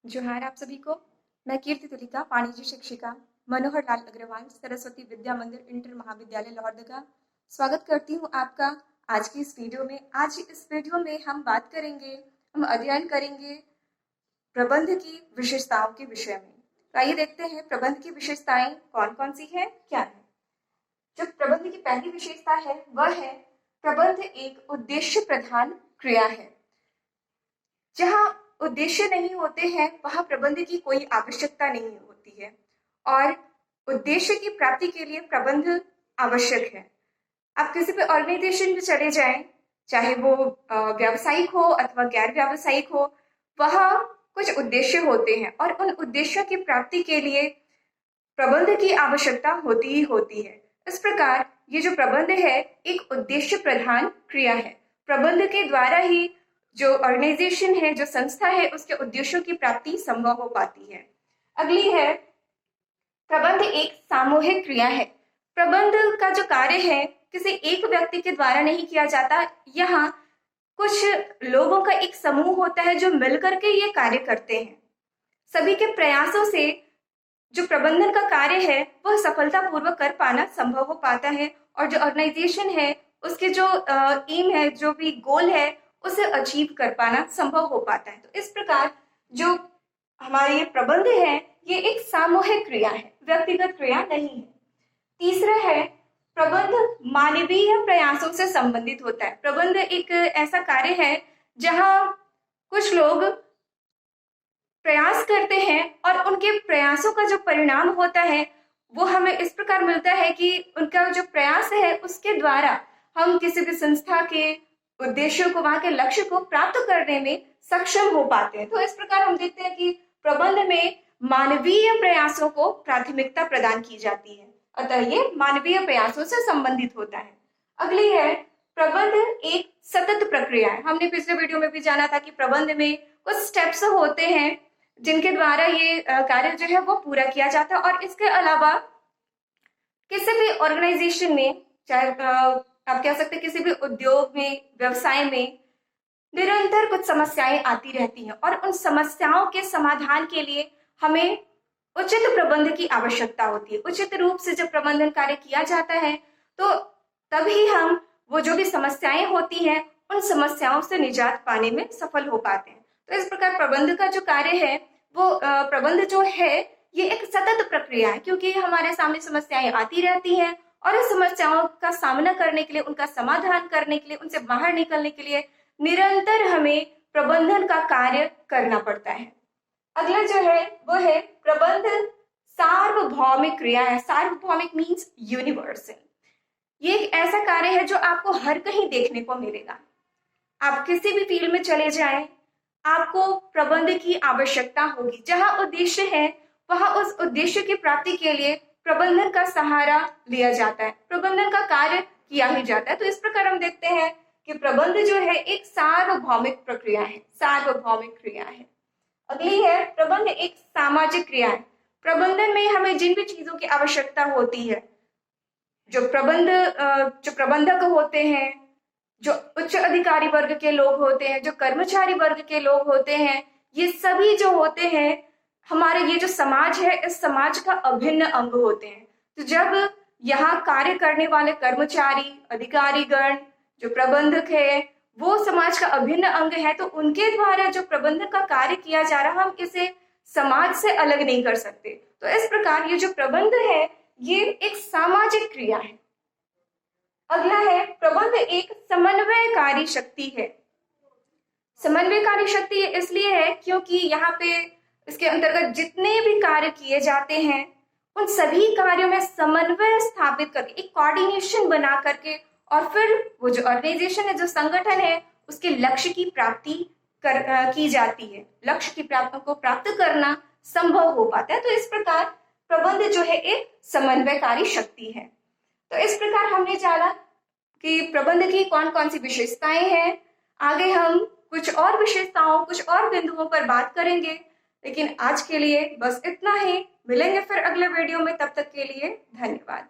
जोहार आप सभी को। मैं कीर्ति तुलिका, वाणिज्य शिक्षिका मनोहर लाल अग्रवाल, सरस्वती विद्या मंदिर इंटर महाविद्यालय लोहरदगा स्वागत करती हूँ आपका आज की इस वीडियो में। आज इस वीडियो में हम अध्ययन करेंगे प्रबंध की विशेषताओं के विषय में। तो आइए देखते हैं प्रबंध की विशेषताएं कौन कौन सी है, क्या है। जो प्रबंध की पहली विशेषता है वह है प्रबंध एक उद्देश्य प्रधान क्रिया है। जहाँ उद्देश्य नहीं होते हैं वहां प्रबंध की कोई आवश्यकता नहीं होती है और उद्देश्य की प्राप्ति के लिए प्रबंध आवश्यक है। आप किसी भी ऑर्गेनाइजेशन में चले जाएं, चाहे वो व्यावसायिक हो अथवा गैर व्यावसायिक हो, वहां कुछ उद्देश्य होते हैं और उन उद्देश्यों की प्राप्ति के लिए प्रबंध की आवश्यकता होती ही होती है। इस प्रकार ये जो प्रबंध है एक उद्देश्य प्रधान क्रिया है। प्रबंध के द्वारा ही जो ऑर्गेनाइजेशन है, जो संस्था है, उसके उद्देश्यों की प्राप्ति संभव हो पाती है। अगली है प्रबंध एक सामूहिक क्रिया है। प्रबंध का जो कार्य है किसी एक व्यक्ति के द्वारा नहीं किया जाता। यहाँ कुछ लोगों का एक समूह होता है जो मिलकर के ये कार्य करते हैं। सभी के प्रयासों से जो प्रबंधन का कार्य है वह सफलतापूर्वक कर पाना संभव हो पाता है और जो ऑर्गेनाइजेशन है उसके जो एम है, जो भी गोल है, उसे अचीव कर पाना संभव हो पाता है। तो इस प्रकार जो हमारा ये प्रबंध है ये एक सामूहिक क्रिया है, व्यक्तिगत क्रिया नहीं है। तीसरा है प्रबंध मानवीय प्रयासों से संबंधित होता है। प्रबंध एक ऐसा कार्य है जहां कुछ लोग प्रयास करते हैं और उनके प्रयासों का जो परिणाम होता है वो हमें इस प्रकार मिलता है कि उनका जो प्रयास है उसके द्वारा हम किसी भी संस्था के उद्देश्यों को, वहां के लक्ष्य को प्राप्त करने में सक्षम हो पाते हैं। तो इस प्रकार हम देखते हैं कि प्रबंध में मानवीय प्रयासों को प्राथमिकता प्रदान की जाती है, अतः ये मानवीय प्रयासों से संबंधित होता है। अगली है प्रबंध एक सतत प्रक्रिया है। हमने पिछले वीडियो में भी जाना था कि प्रबंध में कुछ स्टेप्स होते हैं जिनके द्वारा ये कार्य जो है वो पूरा किया जाता है और इसके अलावा किसी भी ऑर्गेनाइजेशन में, चाहे आप कह सकते हैं किसी भी उद्योग में, व्यवसाय में निरंतर कुछ समस्याएं आती रहती हैं और उन समस्याओं के समाधान के लिए हमें उचित प्रबंध की आवश्यकता होती है। उचित रूप से जब प्रबंधन कार्य किया जाता है तो तभी हम वो जो भी समस्याएं होती हैं उन समस्याओं से निजात पाने में सफल हो पाते हैं। तो इस प्रकार प्रबंध का जो कार्य है वो प्रबंध जो है ये एक सतत प्रक्रिया है, क्योंकि हमारे सामने समस्याएं आती रहती हैं और इस समस्याओं का सामना करने के लिए, उनका समाधान करने के लिए, उनसे बाहर निकलने के लिए निरंतर हमें प्रबंधन का कार्य करना पड़ता है। अगला जो है वो है प्रबंध सार्वभौमिक क्रिया है। सार्वभौमिक मीन्स यूनिवर्सल। ये एक ऐसा कार्य है जो आपको हर कहीं देखने को मिलेगा। आप किसी भी फील्ड में चले जाएं, आपको प्रबंध की आवश्यकता होगी। जहां उद्देश्य है वहां उस उद्देश्य की प्राप्ति के लिए प्रबंधन का सहारा लिया जाता है, प्रबंधन का कार्य किया ही जाता है। तो इस प्रकार हम देखते हैं कि प्रबंध जो है एक सार्वभौमिक प्रक्रिया है, सार्वभौमिक क्रिया है। अगली है प्रबंध एक सामाजिक क्रिया है। प्रबंधन में हमें जिन भी चीजों की आवश्यकता होती है, जो प्रबंधक होते हैं, जो उच्च अधिकारी वर्ग के लोग होते हैं, जो कर्मचारी वर्ग के लोग होते हैं, ये सभी जो होते हैं हमारे ये जो समाज है इस समाज का अभिन्न अंग होते हैं। तो जब यहाँ कार्य करने वाले कर्मचारी, अधिकारीगण, जो प्रबंधक है, वो समाज का अभिन्न अंग है, तो उनके द्वारा जो प्रबंधन का कार्य किया जा रहा हम इसे समाज से अलग नहीं कर सकते। तो इस प्रकार ये जो प्रबंध है ये एक सामाजिक क्रिया है। अगला है प्रबंध एक समन्वयकारी शक्ति है। समन्वयकारी शक्ति इसलिए है क्योंकि यहाँ पे इसके अंतर्गत जितने भी कार्य किए जाते हैं उन सभी कार्यों में समन्वय स्थापित करके, एक कोऑर्डिनेशन बना करके और फिर वो जो ऑर्गेनाइजेशन है, जो संगठन है, उसके लक्ष्य की प्राप्ति की जाती है। लक्ष्य की प्राप्ति को प्राप्त करना संभव हो पाता है। तो इस प्रकार प्रबंध जो है एक समन्वयकारी शक्ति है। तो इस प्रकार हमने जाना कि प्रबंध की कौन कौन सी विशेषताएं हैं। आगे हम कुछ और विशेषताओं, कुछ और बिंदुओं पर बात करेंगे, लेकिन आज के लिए बस इतना ही। मिलेंगे फिर अगले वीडियो में, तब तक के लिए धन्यवाद।